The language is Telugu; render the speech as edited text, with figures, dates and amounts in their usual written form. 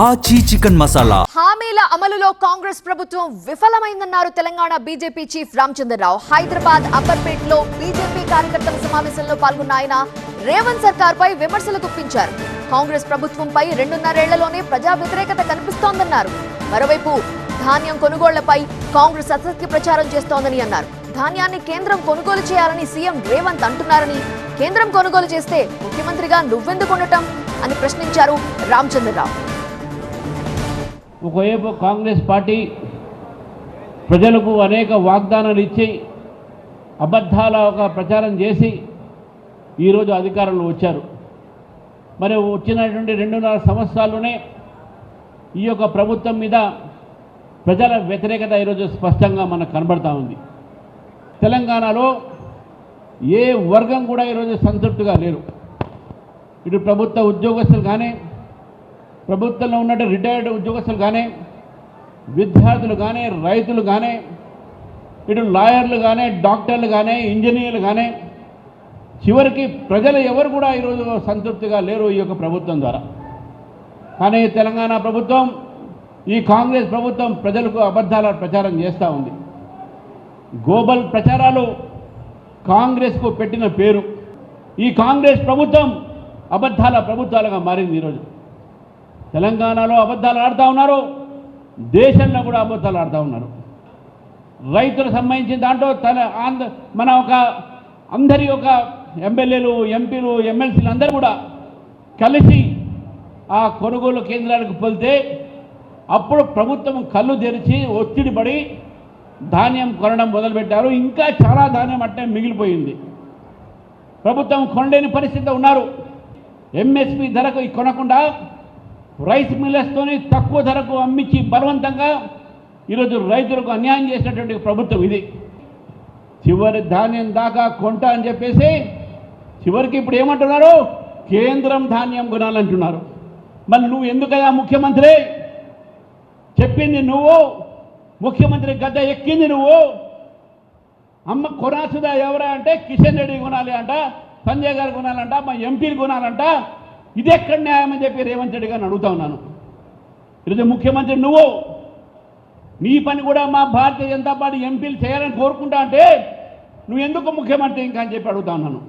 ఆచి చికెన్ మసాలా హామీల అమలులో కాంగ్రెస్ ప్రభుత్వం విఫలమైందన్నారు తెలంగాణ బీజేపీ చీఫ్ రామచంద్రరావు. హైదరాబాద్ అప్పర్పేటలో బీజేపీ కార్యకర్తల సమావేశంలో పాల్గొన్న ఆయన రేవంత్ సర్కార్పై విమర్శలు గుప్పించారు. కాంగ్రెస్ ప్రభుత్వంపై 2.5 ఏళ్లలోనే ప్రజా వ్యతిరేకత కనిపిస్తోందన్నారు. మరోవైపు ధాన్యం కొనుగోళ్లపై కాంగ్రెస్ అసత్య ప్రచారం చేస్తోందని అన్నారు. ధాన్యాన్ని కేంద్రం కొనుగోలు చేయాలని సీఎం రేవంత్ అంటున్నారని, కేంద్రం కొనుగోలు చేస్తే ముఖ్యమంత్రిగా నువ్వెందుకు ఉండటం అని ప్రశ్నించారు రామచంద్రరావు. ఒకవైపు కాంగ్రెస్ పార్టీ ప్రజలకు అనేక వాగ్దానాలు ఇచ్చి అబద్ధాల ఒక ప్రచారం చేసి ఈరోజు అధికారంలో వచ్చారు. మరి వచ్చినటువంటి 2.5 సంవత్సరాల్లోనే ఈ యొక్క ప్రభుత్వం మీద ప్రజల వ్యతిరేకత ఈరోజు స్పష్టంగా మనకు కనబడతా ఉంది. తెలంగాణలో ఏ వర్గం కూడా ఈరోజు సంతృప్తిగా లేరు. ఇటు ప్రభుత్వ ఉద్యోగస్తులు కానీ, ప్రభుత్వంలో ఉన్నట్టు రిటైర్డ్ ఉద్యోగస్తులు కానీ, విద్యార్థులు కానీ, రైతులు కానీ, ఇటు లాయర్లు కానీ, డాక్టర్లు కానీ, ఇంజనీర్లు కానీ, చివరికి ప్రజలు ఎవరు కూడా ఈరోజు సంతృప్తిగా లేరు ఈ యొక్క ప్రభుత్వం ద్వారా. కానీ తెలంగాణ ప్రభుత్వం, ఈ కాంగ్రెస్ ప్రభుత్వం ప్రజలకు అబద్ధాల ప్రచారం చేస్తూ ఉంది. గ్లోబల్ ప్రచారాలు కాంగ్రెస్కు పెట్టిన పేరు. ఈ కాంగ్రెస్ ప్రభుత్వం అబద్ధాల ప్రభుత్వాలుగా మారింది. ఈరోజు తెలంగాణలో అబద్ధాలు ఆడుతూ ఉన్నారు, దేశంలో కూడా అబద్ధాలు ఆడుతూ ఉన్నారు. రైతులకు సంబంధించిన దాంట్లో మన ఒక అందరి ఒక ఎమ్మెల్యేలు, ఎంపీలు, ఎమ్మెల్సీలు అందరూ కూడా కలిసి ఆ కొనుగోలు కేంద్రాలకు వెళ్తే అప్పుడు ప్రభుత్వం కళ్ళు తెరిచి ఒత్తిడి పడి ధాన్యం కొనడం మొదలుపెట్టారు. ఇంకా చాలా ధాన్యం అంటే మిగిలిపోయింది. ప్రభుత్వం కొనలేని పరిస్థితిలో ఉన్నారు. ఎంఎస్పి ధరకు కొనకుండా రైస్ మిల్లర్స్తోని తక్కువ ధరకు అమ్మించి బలవంతంగా ఈరోజు రైతులకు అన్యాయం చేసినటువంటి ప్రభుత్వం ఇది. చివరి ధాన్యం దాకా కొంటా అని చెప్పేసి చివరికి ఇప్పుడు ఏమంటున్నారు, కేంద్రం ధాన్యం కొనాలంటున్నారు. మరి నువ్వు ఎందుకయ్యా ముఖ్యమంత్రి? చెప్పింది నువ్వు, ముఖ్యమంత్రి గడ్డ ఎక్కింది నువ్వు. అమ్మ కొనాల్సిందా ఎవరా అంటే కిషన్ రెడ్డి కొనాలి అంట, సంజయ్ గారు కొనాలంట, మా ఎంపీలు కొనాలంట. ఇది ఎక్కడ న్యాయం అని చెప్పి రేవంత్ రెడ్డి గారిని అడుగుతా ఉన్నాను. ఈరోజు ముఖ్యమంత్రి నువ్వు, నీ పని కూడా మా భారతీయ జనతా పార్టీ ఎంపీలు చేయాలని కోరుకుంటా అంటే నువ్వు ఎందుకు ముఖ్యమంత్రి ఇంకా అని చెప్పి అడుగుతా ఉన్నాను.